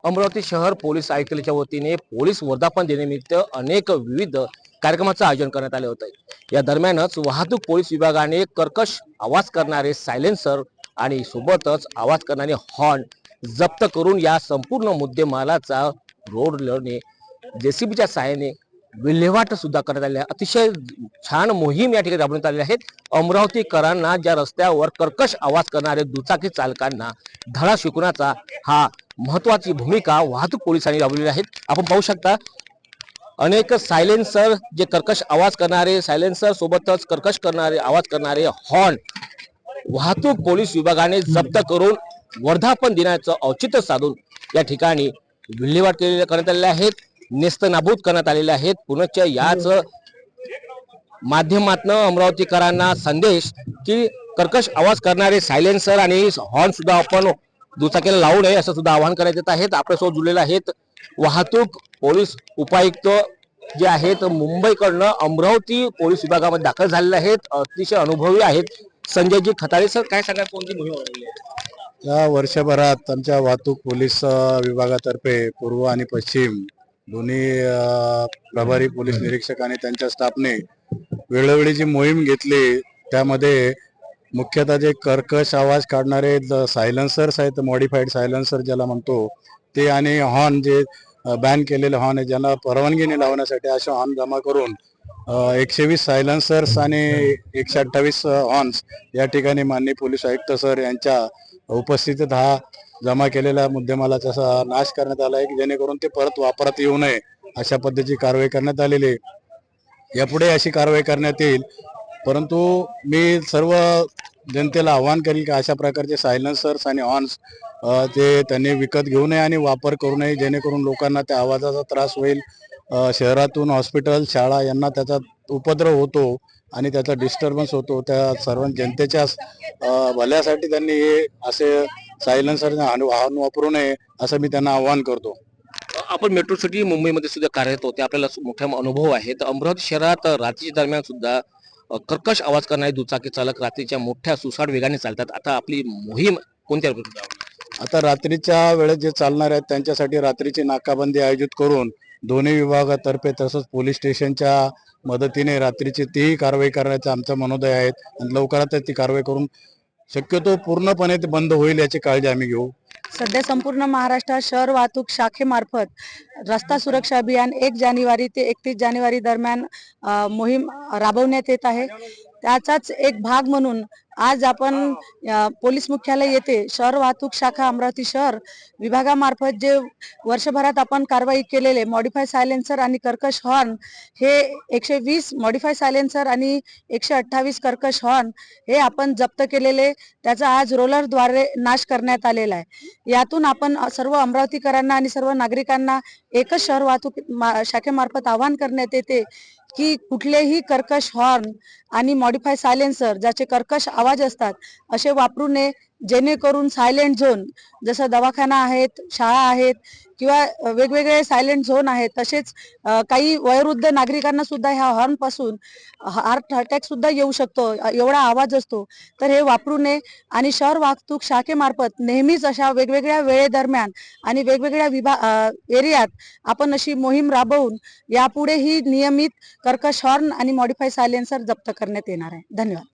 अमरावती शहर पोलीस आयुक्तालयाच्या वतीने पोलीस वर्धापन दिनानिमित्त अनेक विविध कार्यक्रमाचं आयोजन करण्यात आले होते। या दरम्यानच वाहतूक पोलीस विभागाने कर्कश आवाज करणारे सायलेन्सर आणि सोबतच आवाज करणारे हॉर्न जप्त करून या संपूर्ण मुद्देमालाचा रोडने जेसीबीच्या सहाय्याने विल्हेवाट सुद्धा करण्यात आली आहे। अतिशय छान मोहीम या ठिकाणी राबवण्यात आली आहे। अमरावतीकरांना ज्या रस्त्यावर कर्कश आवाज करणारे दुचाकी चालकांना धडा शिकवण्याचा हा महत्वाची भूमिका वाहतूक पोलिसांनी राबवलेली आहे। आपण पाहू शकता अनेक सायलेन्सर जे कर्कश आवाज करणारे सायलेन्सर सोबतच कर्कश करणारे आवाज करणारे हॉर्न वाहतूक पोलीस विभागाने जप्त करून वर्धापन दिनाचं औचित्य साधून या ठिकाणी विल्हेवाट करण्यात आलेले आहेत, नेस्तनाबूत करण्यात आलेले आहेत। पुनश्च याच माध्यमातून अमरावतीकरांना संदेश की कर्कश आवाज करणारे सायलेन्सर आणि हॉर्न सुद्धा आपण दुचाकीला लावू नये असं सुद्धा आवाहन करण्यात येत आहेत। आपल्यासोबत जुळलेले आहेत वाहतूक पोलीस उपायुक्त जे आहेत मुंबईकडनं अमरावती पोलीस विभागामध्ये दाखल झालेले आहेत, अतिशय अनुभवी आहेत संजयजी खताळे। सर काय सांगा कोणती मोहीम राबवली आहे? या वर्षभरात आमच्या वाहतूक पोलीस विभागातर्फे पूर्व आणि पश्चिम दोन्ही प्रभारी पोलीस निरीक्षक आणि त्यांच्या स्टाफने वेळोवेळी जी मोहीम घेतली त्यामध्ये मुख्यतः जे कर्कश आवाज काढणारे सायलेन्सर्स आहेत, मॉडिफाईड सायलेन्सर ज्याला म्हणतो ते, आणि हॉर्न जे बॅन केलेले हॉर्न आहे ज्यांना परवानगी लावण्यासाठी अशा हॉर्न जमा करून 120 सायलेन्सर्स आणि 128 हॉर्न्स या ठिकाणी माननीय पोलीस आयुक्त सर यांच्या उपस्थितीत हा जमा केलेल्या मुद्देमालाचा नाश करण्यात आला आहे की जेणेकरून ते परत वापरात येऊ नये अशा पद्धतीची कारवाई करण्यात आलेली आहे। यापुढे अशी कारवाई करण्यात येईल, परंतु मी सर्व जनतेला आवाहन करेल की अशा प्रकारचे सायलेन्सर्स आणि हॉर्न्स ते त्यांनी विकत घेऊ नये आणि वापर करू नये, जेणेकरून लोकांना त्या आवाजाचा त्रास होईल। शहरातून हॉस्पिटल शाळा यांना त्याचा उपद्रव होतो आणि त्याचा डिस्टर्बन्स होतो। त्या सर्व जनतेच्या भल्यासाठी त्यांनी हे असे सायलेन्सर वाहन वापरू नये असं मी त्यांना आवाहन करतो। आपण मेट्रो सिटी मुंबईमध्ये सुद्धा कार्यरत होते, आपल्याला मोठा अनुभव आहे। तर अमरावती शहरात रात्री दरम्यान सुद्धा कर्कश आवाज करणारे दुचाकी चालक रात्रीच्या मोठ्या सुसाट वेगाने चालतात। आता आपली मोहीम कोणत्या आता रात्रीच्या वेळेत जे चालणार आहेत त्यांच्यासाठी रात्रीची नाकाबंदी आयोजित करून दोन्ही विभागातर्फे तसंच पोलीस स्टेशनच्या मदतीने रात्रीची तीही कारवाई करण्याचा आमचा मनोदय आहे आणि लवकरातच ती कारवाई करून शक्यतो पूर्णपणे ते बंद होईल याची काळजी आम्ही घेऊ। सध्या संपूर्ण महाराष्ट्रात शहर वाहतूक शाखेमार्फत रस्ता सुरक्षा अभियान 1 जानेवारी ते 31 जानेवारी दरम्यान मोहीम राबवण्यात येत आहे। त्याचाच एक भाग म्हणून आज आपण पोलीस मुख्यालय येथे शहर वाहतूक शाखा अमरावती शहर विभागामार्फत जे वर्षभरात आपण कारवाई केलेले मॉडिफाय सायलेन्सर आणि कर्कश हॉर्न हे 120 मॉडिफाय सायलेन्सर आणि 128 कर्कश हॉर्न हे आपण जप्त केलेले, त्याचा आज रोलरद्वारे नाश करण्यात आलेला आहे। यातून आपण सर्व अमरावतीकरांना आणि सर्व नागरिकांना एकच शहर वाहतूक शाखेमार्फत आवाहन करण्यात येते की कुठलेही कर्कश हॉर्न आणि मॉडिफाय सायलेन्सर ज्याचे कर्कश आवाज असतात असे वापरू नये, जेणेकरून सायलेंट झोन जसं दवाखाना आहेत, शाळा आहेत किंवा वेगवेगळे सायलेंट झोन आहेत, तसेच काही वयोवृद्ध नागरिकांना सुद्धा ह्या हॉर्न पासून हार्ट अटॅक सुद्धा येऊ शकतो, एवढा आवाज असतो। तर हे वापरू नये आणि शहर वाहतूक शाखेमार्फत नेहमीच अशा वेगवेगळ्या वेळेदरम्यान आणि वेगवेगळ्या एरियात आपण अशी मोहीम राबवून यापुढे ही नियमित कर्कश हॉर्न आणि मॉडिफाय सायलेन्सर जप्त करण्यात येणार आहे। धन्यवाद।